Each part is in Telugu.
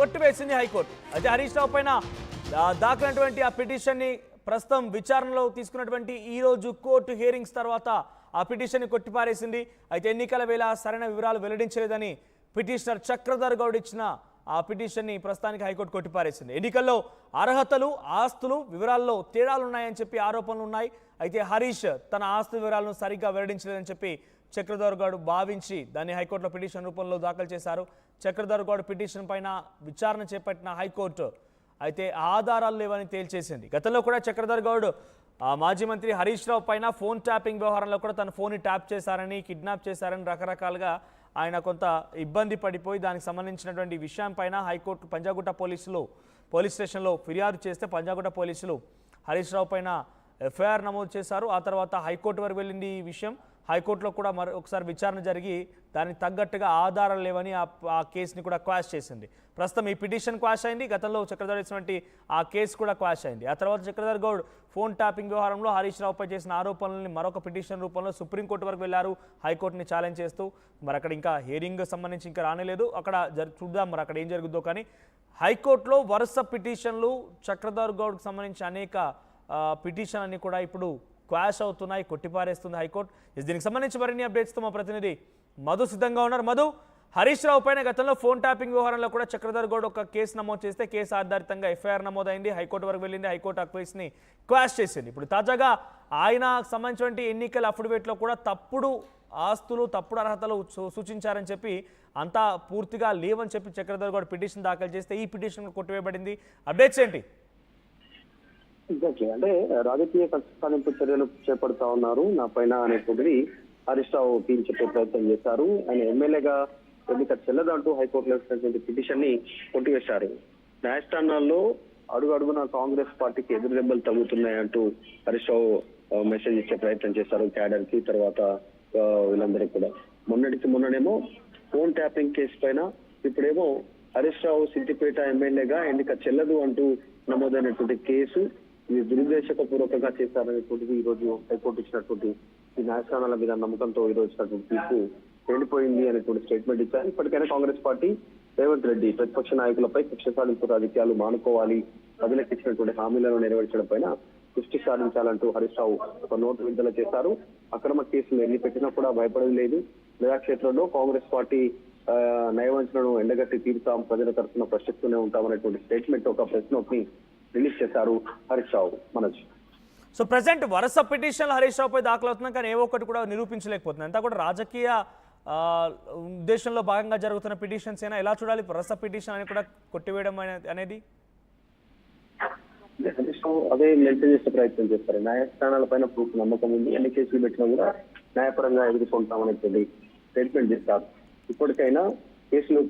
కొట్టివేసింది హైకోర్టు. అయితే హరీష్ రావు పైన దాఖలైనటువంటి ఆ పిటిషన్ని ప్రస్తుతం విచారణలో తీసుకున్నటువంటి ఈ రోజు కోర్టు హియరింగ్స్ తర్వాత ఆ పిటిషన్ని కొట్టిపారేసింది. అయితే ఎన్నికల వేళ సరైన వివరాలు వెల్లడించలేదని పిటిషనర్ చక్రధర్ గౌడ్ ఇచ్చిన ఆ పిటిషన్ని ప్రస్తుతానికి హైకోర్టు కొట్టిపారేసింది. ఎన్నికల్లో అర్హతలు, ఆస్తులు వివరాల్లో తేడాలున్నాయని చెప్పి ఆరోపణలు ఉన్నాయి. అయితే హరీష్ తన ఆస్తి వివరాలను సరిగ్గా వెల్లడించలేదని చెప్పి చక్రధర్ గౌడ్ భావించి దాన్ని హైకోర్టులో పిటిషన్ రూపంలో దాఖలు చేశారు. చక్రధర్ గౌడ్ పిటిషన్ పైన విచారణ చేపట్టిన హైకోర్టు అయితే ఆధారాలు లేవని తేల్చేసింది. గతంలో కూడా చక్రధర్ గౌడ్ మాజీ మంత్రి హరీష్ రావు పైన ఫోన్ ట్యాపింగ్ వ్యవహారంలో కూడా తన ఫోన్ని ట్యాప్ చేశారని, కిడ్నాప్ చేశారని రకరకాలుగా ఆయన కొంత ఇబ్బంది పడిపోయి దానికి సంబంధించినటువంటి విషయం పైన హైకోర్టు పంజాగుట్ట పోలీస్ స్టేషన్లో ఫిర్యాదు చేస్తే పంజాగుట్ట పోలీసులు హరీష్ రావు పైన ఎఫ్ఐఆర్ నమోదు చేశారు. ఆ తర్వాత హైకోర్టు వరకు వెళ్ళింది ఈ విషయం. హైకోర్టులో కూడా ఒకసారి విచారణ జరిగి దానికి తగ్గట్టుగా ఆధారాలు లేవని ఆ కేసుని కూడా క్వాష్ చేసింది. ప్రస్తుతం ఈ పిటిషన్ క్వాష్ అయింది. గతంలో చక్రధర్ ఇచ్చినటువంటి ఆ కేసు కూడా క్వాష్ అయింది. ఆ తర్వాత చక్రధర్ గౌడ్ ఫోన్ ట్యాపింగ్ వ్యవహారంలో హరీష్ రావుపై చేసిన ఆరోపణలని మరొక పిటిషన్ రూపంలో సుప్రీంకోర్టు వరకు వెళ్లారు హైకోర్టుని ఛాలెంజ్ చేస్తూ. మరి అక్కడ ఇంకా హియరింగ్ సంబంధించి ఇంకా రానేలేదు. అక్కడ చూద్దాం మరి అక్కడ ఏం జరుగుతుందో. కానీ హైకోర్టులో వరుస పిటిషన్లు చక్రధర్ గౌడ్కి సంబంధించి అనేక పిటిషన్ అన్ని కూడా ఇప్పుడు క్వాష్ అవుతున్నాయి, కొట్టిపారేస్తుంది హైకోర్టు. దీనికి సంబంధించి మరిన్ని అప్డేట్స్తో మా ప్రతినిధి మధు సిద్ధంగా ఉన్నారు. మధు, హరీష్ రావు పైన గతంలో ఫోన్ ట్యాపింగ్ వ్యవహారంలో కూడా చక్రధర్ గౌడ్ ఒక కేసు నమోదు చేస్తే కేసు ఆధారితంగా ఎఫ్ఐఆర్ నమోదైంది. హైకోర్టు వరకు వెళ్ళింది. హైకోర్టు ఆ కేసుని క్వాష్ చేసింది. ఇప్పుడు తాజాగా ఆయన సంబంధించినటువంటి ఎన్నికల అఫిడవిట్లో కూడా తప్పుడు ఆస్తులు, తప్పుడు అర్హతలు సూచించారని చెప్పి అంతా పూర్తిగా లేవని చెప్పి చక్రధర్ గౌడ్ పిటిషన్ దాఖలు చేస్తే ఈ పిటిషన్ కొట్టివేయబడింది. అప్డేట్స్ ఏంటి? ఎగ్జాక్ట్లీ, అంటే రాజకీయ కక్ష సాధింపు చర్యలు చేపడతా ఉన్నారు నా పైన అనేటువంటిది హరీష్ రావు టీం చెప్పే ప్రయత్నం చేశారు. ఆయన ఎమ్మెల్యేగా ఎన్నిక చెల్లదంటూ హైకోర్టులో వేసినటువంటి పిటిషన్ ని కొట్టివేశారు. న్యాయస్థానాల్లో అడుగు అడుగున కాంగ్రెస్ పార్టీకి ఎదురు దెబ్బలు తగ్గుతున్నాయంటూ హరీష్ రావు మెసేజ్ ఇచ్చే ప్రయత్నం చేశారు క్యాడర్ కి, తర్వాత వీళ్ళందరికీ కూడా. మొన్ననేమో ఫోన్ ట్యాపింగ్ కేసు పైన, ఇప్పుడేమో హరీష్ రావు సిద్దిపేట ఎమ్మెల్యేగా ఎన్నిక చెల్లదు అంటూ నమోదైనటువంటి కేసు ఇది దురుద్దేశపూర్వకంగా చేశారనేటువంటిది ఈ రోజు హైకోర్టు ఇచ్చినటువంటి ఈ న్యాయస్థానాల మీద నమ్మకంతో ఈ రోజు ఇచ్చినటువంటి తీర్పు వెళ్ళిపోయింది అనేటువంటి స్టేట్మెంట్ ఇచ్చారు. ఇప్పటికైనా కాంగ్రెస్ పార్టీ రేవంత్ రెడ్డి ప్రతిపక్ష నాయకులపై కక్ష సాధింపు రాజకీయాలు మానుకోవాలి, ప్రజలకు ఇచ్చినటువంటి హామీలను నెరవేర్చడం పైన దృష్టి సాధించాలంటూ హరీష్ రావు ఒక నోటు విడుదల చేశారు. అక్రమ కేసులు ఎన్ని పెట్టినా కూడా భయపడేది లేదు. ప్రజాక్షేత్రంలో కాంగ్రెస్ పార్టీ నయవంచనను ఎండగట్టి తీరుతాం, ప్రజల తరఫున ప్రశ్నిస్తూనే ఉంటామనేటువంటి స్టేట్మెంట్ ఒక ప్రెస్ నోట్ ని రిలీజ్ చేశారు హరీష్ రావు. మనోజ్, సో ప్రెసెంట్ వరుస పిటిషన్లు హరీష్ రావుపై దాఖలు అవుతున్నాం, కానీ ఏ ఒక్కటి కూడా నిరూపించలేకపోతుంది. అంతా కూడా రాజకీయ ఉద్దేశంలో భాగంగా జరుగుతున్న పిటిషన్స్ అయినా ఎలా చూడాలి? వరుస పిటిషన్ అని కూడా కొట్టివేయడం అనేది హరీష్ రావు అదే మెయింటైన్ చేసే ప్రయత్నం చేస్తారు. న్యాయస్థానాల పైన ప్రూఫ్ నమ్మకం ఉంది, ఎన్ని కేసులు పెట్టినా కూడా న్యాయపరంగా ఎదుర్కొంటామనేటువంటి స్టేట్మెంట్ చేస్తారు. ఇప్పటికైనా కేసులు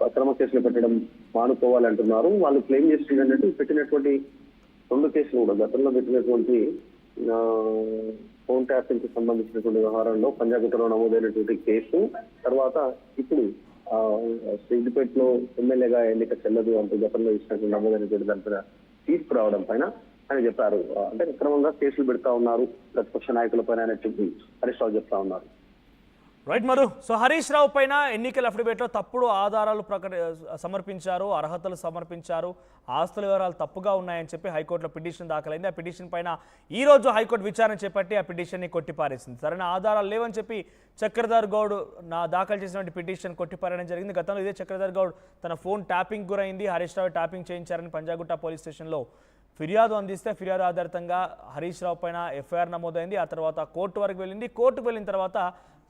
అక్రమ కేసులు పెట్టడం మానుకోవాలంటున్నారు. వాళ్ళు క్లెయిమ్ చేస్తుంది ఏంటంటే పెట్టినటువంటి 2 కేసులు కూడా గతంలో పెట్టినటువంటి ఫోన్ ట్యాపింగ్ కి సంబంధించినటువంటి వ్యవహారంలో పంజాగుట్టలో నమోదైనటువంటి కేసు, తర్వాత ఇప్పుడు సిద్దిపేటలో ఎమ్మెల్యేగా ఎన్నిక చెల్లదు అంటూ గతంలో ఇచ్చినటువంటి నమోదైనటువంటి దానిపైన తీర్పు రావడం పైన ఆయన చెప్పారు. అంటే అక్రమంగా కేసులు పెడతా ఉన్నారు ప్రతిపక్ష నాయకుల పైన అనేటువంటి హరీష్ రావు చెప్తా ఉన్నారు. రైట్ మధు, సో హరీష్ రావు పైన ఎన్నికల అఫిడవిట్లో తప్పుడు ఆధారాలు సమర్పించారు, అర్హతలు సమర్పించారు, ఆస్తుల వివరాలు తప్పుగా ఉన్నాయని చెప్పి హైకోర్టులో పిటిషన్ దాఖలైంది. ఆ పిటిషన్ పైన ఈ రోజు హైకోర్టు విచారణ చేపట్టి ఆ పిటిషన్ని కొట్టిపారేసింది. సరైన ఆధారాలు లేవని చెప్పి చక్రధర్ గౌడ్ దాఖలు చేసినటువంటి పిటిషన్ కొట్టిపారేయడం జరిగింది. గతంలో ఇదే చక్రధర్ గౌడ్ తన ఫోన్ ట్యాపింగ్ గురైంది, హరీష్ రావు ట్యాపింగ్ చేయించారని పంజాగుట్ట పోలీస్ స్టేషన్లో ఫిర్యాదు అందిస్తే ఫిర్యాదు ఆధారితంగా హరీష్ రావు పైన ఎఫ్ఐఆర్ నమోదైంది. ఆ తర్వాత కోర్టు వరకు వెళ్ళింది. కోర్టుకు వెళ్ళిన తర్వాత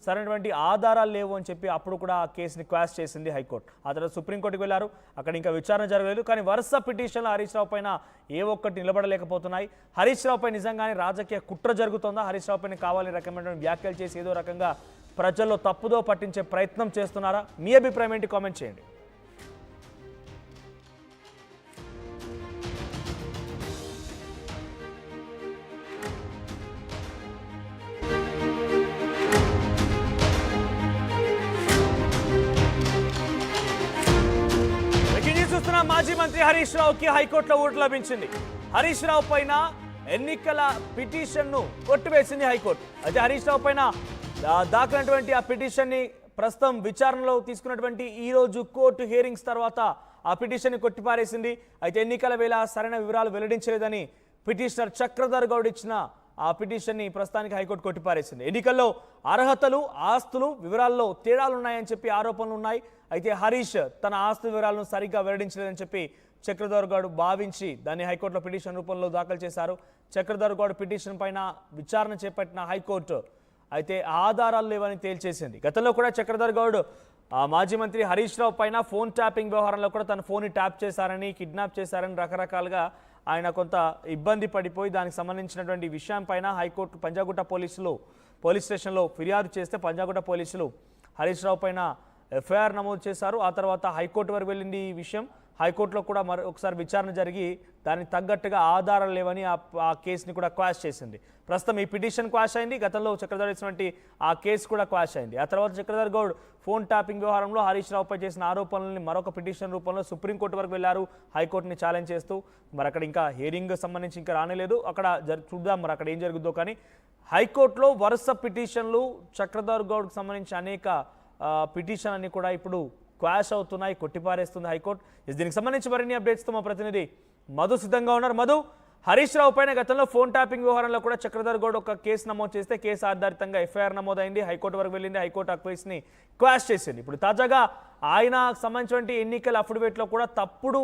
సరైనటువంటి ఆధారాలు లేవు అని చెప్పి అప్పుడు కూడా ఆ కేసుని క్వాష్ చేసింది హైకోర్టు. ఆ తర్వాత సుప్రీంకోర్టుకు వెళ్లారు, అక్కడ ఇంకా విచారణ జరగలేదు. కానీ వరుస పిటిషన్లు హరీష్ రావు పైన ఏ ఒక్కటి నిలబడలేకపోతున్నాయి. హరీష్ రావు పై నిజంగానే రాజకీయ కుట్ర జరుగుతుందా? హరీష్ రావు పైన కావాలని రకమైనటువంటి వ్యాఖ్యలు చేసి ఏదో రకంగా ప్రజల్లో తప్పుదో పట్టించే ప్రయత్నం చేస్తున్నారా? మీ అభిప్రాయం ఏంటి? కామెంట్ చేయండి. మాజీ మంత్రి హరీష్ రావుకి హైకోర్టులో ఊరట లభించింది. హరీష్ రావు పైన ఎన్నికల పిటిషన్ను కొట్టివేసింది హైకోర్టు. అయితే హరీష్ రావు పైన దాఖలైనటువంటి ఆ పిటిషన్ని ప్రస్తుతం విచారణలో తీసుకున్నటువంటి ఈ రోజు కోర్టు హియరింగ్స్ తర్వాత ఆ పిటిషన్ని కొట్టిపారేసింది. అయితే ఎన్నికల వేళ సరైన వివరాలు వెల్లడించలేదని పిటిషనర్ చక్రధర్ గౌడ్ ఇచ్చిన ఆ పిటిషన్ని ప్రస్తుతానికి హైకోర్టు కొట్టిపారేసింది. ఎన్నికల్లో అర్హతలు, ఆస్తులు, వివరాల్లో తేడాలున్నాయని చెప్పి ఆరోపణలు ఉన్నాయి. అయితే హరీష్ తన ఆస్తి వివరాలను సరిగ్గా వెల్లడించలేదని చెప్పి చక్రధర్ గౌడ్ భావించి దాన్ని హైకోర్టులో పిటిషన్ రూపంలో దాఖలు చేశారు. చక్రధర్ గౌడ్ పిటిషన్ పైన విచారణ చేపట్టిన హైకోర్టు అయితే ఆధారాలు లేవని తేల్చేసింది. గతంలో కూడా చక్రధర్ గౌడ్ మాజీ మంత్రి హరీష్ రావు పైన ఫోన్ ట్యాపింగ్ వ్యవహారంలో కూడా తన ఫోన్ని ట్యాప్ చేశారని, కిడ్నాప్ చేశారని రకరకాలుగా ఆయన కొంత ఇబ్బంది పడిపోయి దానికి సంబంధించినటువంటి విషయం పైన హైకోర్టు పంజాగుట్ట పోలీస్ స్టేషన్లో ఫిర్యాదు చేస్తే పంజాగుట్ట పోలీసులు హరీష్ రావు పైన ఎఫ్ఐఆర్ నమోదు చేశారు. ఆ తర్వాత హైకోర్టు వరకు వెళ్ళింది ఈ విషయం. హైకోర్టులో కూడా ఒకసారి విచారణ జరిగి దానికి తగ్గట్టుగా ఆధారాలు లేవని ఆ కేసుని కూడా క్వాష్ చేసింది. ప్రస్తుతం ఈ పిటిషన్ క్వాష్ అయింది. గతంలో చక్రధర్ ఇచ్చినటువంటి ఆ కేసు కూడా క్వాష్ అయింది. ఆ తర్వాత చక్రధర్ గౌడ్ ఫోన్ ట్యాపింగ్ వ్యవహారంలో హరీష్ రావుపై చేసిన ఆరోపణలని మరొక పిటిషన్ రూపంలో సుప్రీంకోర్టు వరకు వెళ్లారు హైకోర్టుని ఛాలెంజ్ చేస్తూ. మరి అక్కడ ఇంకా హియరింగ్ సంబంధించి ఇంకా రానేలేదు. అక్కడ చూద్దాం మరి అక్కడ ఏం జరుగుతుందో. కానీ హైకోర్టులో వరుస పిటిషన్లు చక్రధర్ గౌడ్కి సంబంధించి అనేక పిటిషన్ అన్ని కూడా ఇప్పుడు క్వాష్ అవుతున్నాయి, కొట్టిపారేస్తుంది హైకోర్టు. దీనికి సంబంధించి మరిన్ని అప్డేట్స్తో మా ప్రతినిధి మధు సిద్ధంగా ఉన్నారు. మధు, హరీష్ రావు పైన గతంలో ఫోన్ ట్యాపింగ్ వ్యవహారంలో కూడా చక్రధర్ గౌడ్ ఒక కేసు నమోదు చేస్తే కేసు ఆధారితంగా ఎఫ్ఐఆర్ నమోదైంది. హైకోర్టు వరకు వెళ్ళింది. హైకోర్టు ఆ కేసుని క్వాష్ చేసింది. ఇప్పుడు తాజాగా ఆయన సంబంధించిన ఎన్నికల అఫిడవిట్లో కూడా తప్పుడు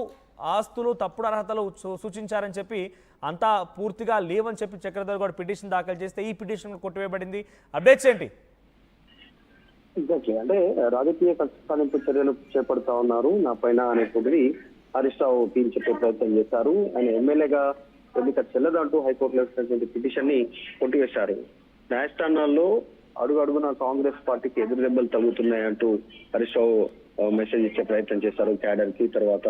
ఆస్తులు, తప్పుడు అర్హతలు సూచించారని చెప్పి అంతా పూర్తిగా లేవని చెప్పి చక్రధర్ గౌడ్ పిటిషన్ దాఖలు చేస్తే ఈ పిటిషన్ కొట్టివేయబడింది. అప్డేట్స్ ఏంటి? ఎగ్జాక్ట్లీ, అంటే రాజకీయ కక్ష చర్యలు చేపడతా ఉన్నారు నా పైన అనేటువంటిది హరీష్ రావు టీం చెప్పే ప్రయత్నం చేశారు. ఆయన ఎమ్మెల్యేగా ఎన్నిక చెల్లదంటూ హైకోర్టులో ఇచ్చినటువంటి పిటిషన్ ని కొట్టివేశారు. న్యాయస్థానాల్లో అడుగున కాంగ్రెస్ పార్టీకి ఎదురు దెబ్బలు తగ్గుతున్నాయంటూ హరీష్ రావు మెసేజ్ ఇచ్చే ప్రయత్నం చేశారు క్యాడర్ కి, తర్వాత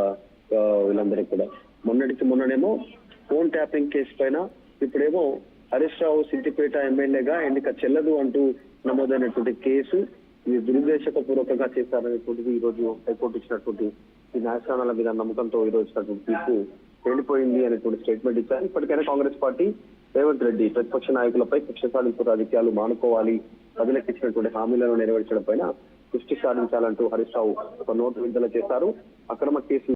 వీళ్ళందరికీ కూడా. మొన్ననేమో ఫోన్ ట్యాపింగ్ కేసు పైన, ఇప్పుడేమో హరీష్ రావు సిద్దిపేట ఎమ్మెల్యేగా ఎన్నిక చెల్లదు అంటూ నమోదైనటువంటి కేసు ఇది దురుద్దేశపూర్వకంగా చేశారనేటువంటిది ఈ రోజు హైకోర్టు ఇచ్చినటువంటి ఈ న్యాయస్థానాల మీద నమ్మకంతో ఈ రోజు ఇచ్చినటువంటి తీర్పు వెళ్ళిపోయింది అనేటువంటి స్టేట్మెంట్ ఇచ్చారు. ఇప్పటికైనా కాంగ్రెస్ పార్టీ రేవంత్ రెడ్డి ప్రతిపక్ష నాయకులపై కక్ష సాధింపు రాజకీయాలు మానుకోవాలి, ప్రజలకు ఇచ్చినటువంటి హామీలను నెరవేర్చడం పైన దృష్టి సాధించాలంటూ హరీష్ రావు ఒక నోటు విడుదల చేశారు. అక్రమ కేసు